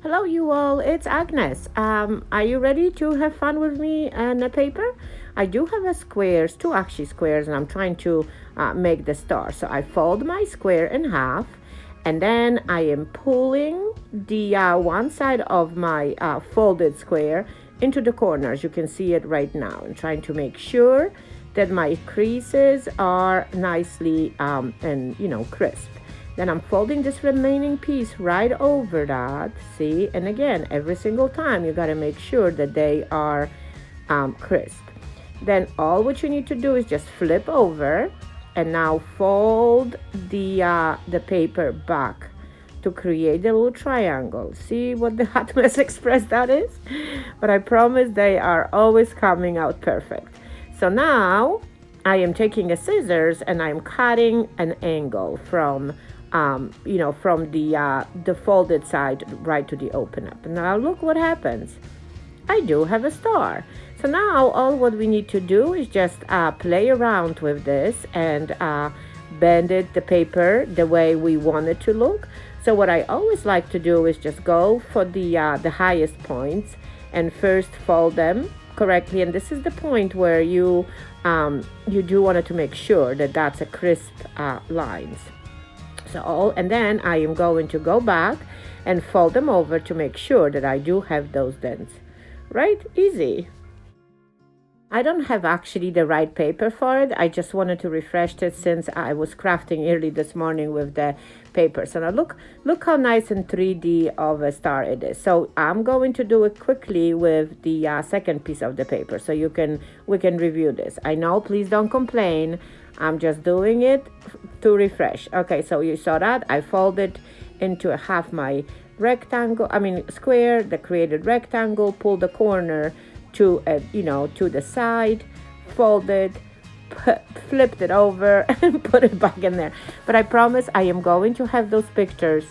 Hello, you all. It's Agnes. Are you ready to have fun with me and a paper? I do have a squares, two actually squares, and I'm trying to make the star. So I fold my square in half, and then I am pulling the one side of my folded square into the corners. You can see it right now. I'm trying to make sure that my creases are nicely and crisp. Then I'm folding this remaining piece right over that, see? And again, every single time you gotta make sure that they are crisp. Then all what you need to do is just flip over and now fold the paper back to create a little triangle. See what the Hot Mess Express that is? But I promise they are always coming out perfect. So now I am taking a scissors and I'm cutting an angle from from the folded side right to the open up. Now look what happens. I do have a star. So now all what we need to do is just play around with this and bend it, the paper, the way we want it to look. So what I always like to do is just go for the highest points and first fold them correctly. And this is the point where you do want to make sure that that's a crisp lines. And then I am going to go back and fold them over to make sure that I do have those dents. Right? Easy. I don't have actually the right paper for it. I just wanted to refresh it since I was crafting early this morning with the paper. So now look how nice and 3D of a star it is. So I'm going to do it quickly with the second piece of the paper so we can review this. I know, please don't complain. I'm just doing it to refresh. Okay, so you saw that I folded into a half my square, the created rectangle, pull the corner to the side, folded, flipped it over and put it back in there. But I promise I am going to have those pictures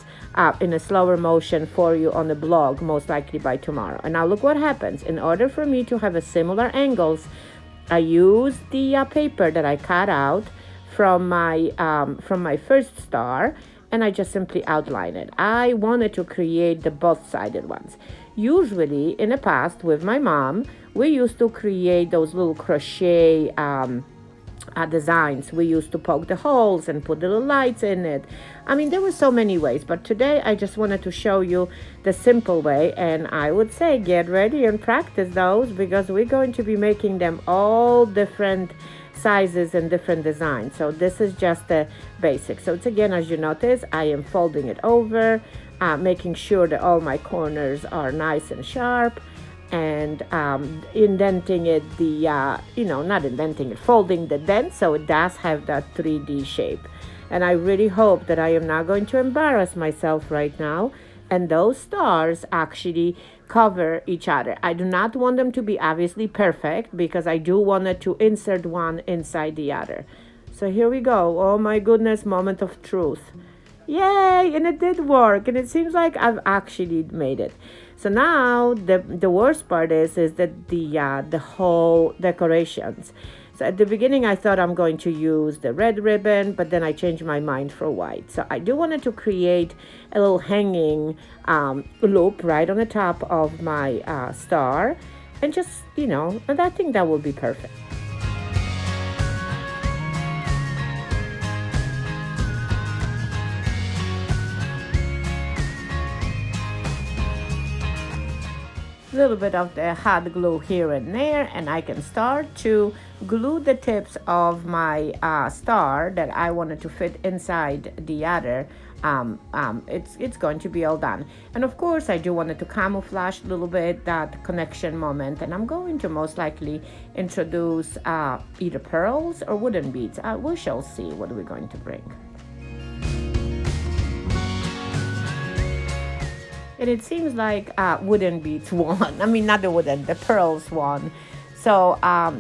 in a slower motion for you on the blog, most likely by tomorrow. And now look what happens. In order for me to have a similar angles, I use the paper that I cut out from my first star, and I just simply outline it. I wanted to create the both-sided ones. Usually, in the past, with my mom, we used to create those little crochet designs. We used to poke the holes and put little lights in it. I mean, there were so many ways, but today I just wanted to show you the simple way, and I would say get ready and practice those because we're going to be making them all different sizes and different designs. So this is just the basic. So it's again, as you notice, I am folding it over, making sure that all my corners are nice and sharp, and indenting it, not indenting it, folding the dent so it does have that 3D shape. And I really hope that I am not going to embarrass myself right now and those stars actually cover each other. I do not want them to be obviously perfect because I do want it to insert one inside the other. So here we go. Oh my goodness, moment of truth. Yay, and it did work, and it seems like I've actually made it. So now the worst part is that the whole decorations. So at the beginning I thought I'm going to use the red ribbon, but then I changed my mind for white. So I do wanted to create a little hanging loop right on the top of my star, and just and I think that will be perfect. Little bit of the hot glue here and there, and I can start to glue the tips of my star that I wanted to fit inside the other. It's going to be all done, and of course I do wanted to camouflage a little bit that connection moment, and I'm going to most likely introduce either pearls or wooden beads. We shall see what we're going to bring. And it seems like wooden beads won. I mean, not the pearls won. So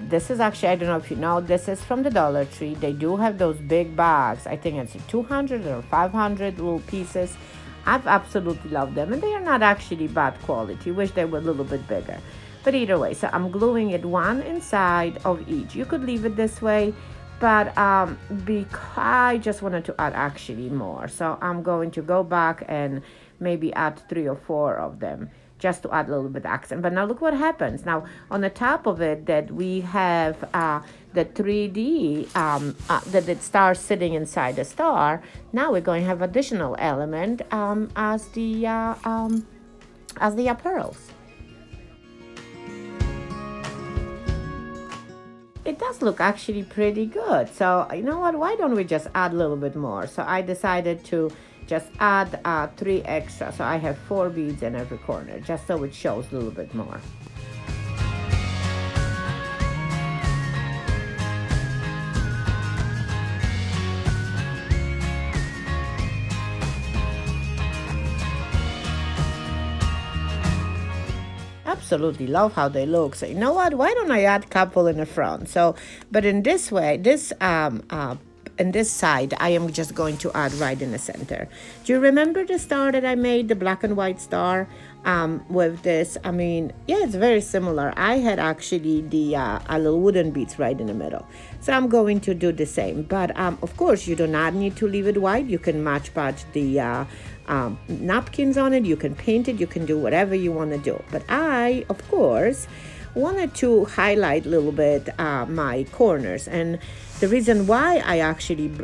this is actually, I don't know if you know, this is from the Dollar Tree. They do have those big bags. I think it's 200 or 500 little pieces. I've absolutely loved them. And they are not actually bad quality. Wish they were a little bit bigger. But either way, so I'm gluing it one inside of each. You could leave it this way. but because I just wanted to add actually more. So I'm going to go back and maybe add 3 or 4 of them just to add a little bit accent. But now look what happens. Now on the top of it that we have the 3D, that it stars sitting inside the star. Now we're going to have additional element as the pearls. It does look actually pretty good. So you know what? Why don't we just add a little bit more? So I decided to just add 3 extra. So I have 4 beads in every corner, just so it shows a little bit more. Absolutely love how they look. So you know what? Why don't I add couple in the front? So, but in this way, in this side, I am just going to add right in the center. Do you remember the star that I made, the black and white star, with this? I mean, yeah, it's very similar. I had actually the little wooden beads right in the middle. So I'm going to do the same. But of course, you do not need to leave it white. You can match the napkins on it. You can paint it. You can do whatever you want to do. But I, of course, wanted to highlight a little bit my corners. And the reason why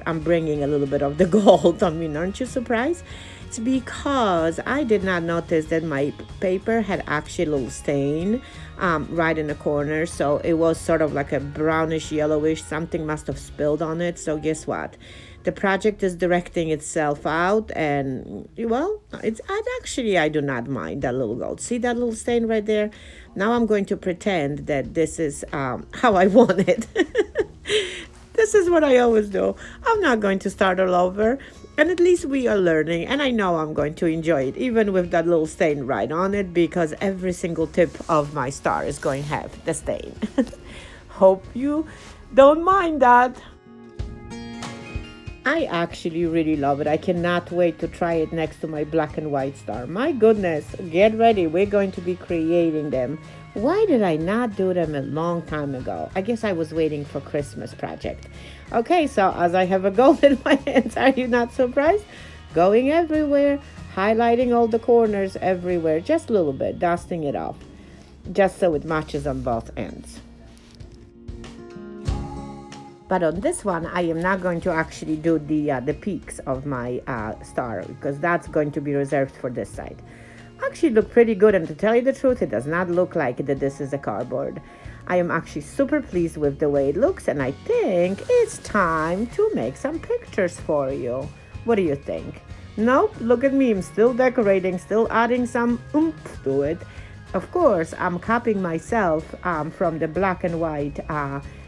I'm bringing a little bit of the gold, I mean, aren't you surprised? It's because I did not notice that my paper had actually a little stain right in the corner. So it was sort of like a brownish yellowish, something must have spilled on it. So guess what? The project is directing itself out, and well, I do not mind that little gold. See that little stain right there? Now I'm going to pretend that this is how I want it. This is what I always do. I'm not going to start all over. And at least we are learning, and I know I'm going to enjoy it, even with that little stain right on it, because every single tip of my star is going to have the stain. Hope you don't mind that. I actually really love it. I cannot wait to try it next to my black and white star. My goodness, get ready. We're going to be creating them. Why did I not do them a long time ago? I guess I was waiting for Christmas project. Okay, so as I have a gold in my hands, are you not surprised? Going everywhere, highlighting all the corners everywhere, just a little bit, dusting it off, just so it matches on both ends. But on this one, I am not going to actually do the peaks of my star, because that's going to be reserved for this side. Actually look pretty good, and to tell you the truth, it does not look like that this is a cardboard. I am actually super pleased with the way it looks, and I think it's time to make some pictures for you. What do you think? Nope, look at me, I'm still decorating, still adding some oomph to it. Of course, I'm copying myself from the black and white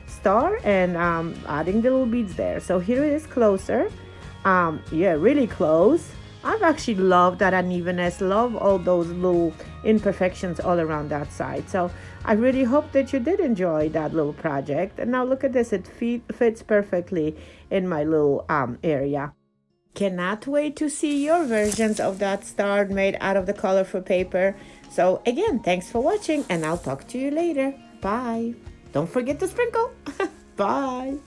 star, and adding the little beads there. So here it is closer. Yeah, really close. I've actually loved that unevenness, love all those little imperfections all around that side. So I really hope that you did enjoy that little project. And now look at this, it fits perfectly in my little area. Cannot wait to see your versions of that star made out of the colorful paper. So again, thanks for watching, and I'll talk to you later. Bye. Don't forget to sprinkle. Bye.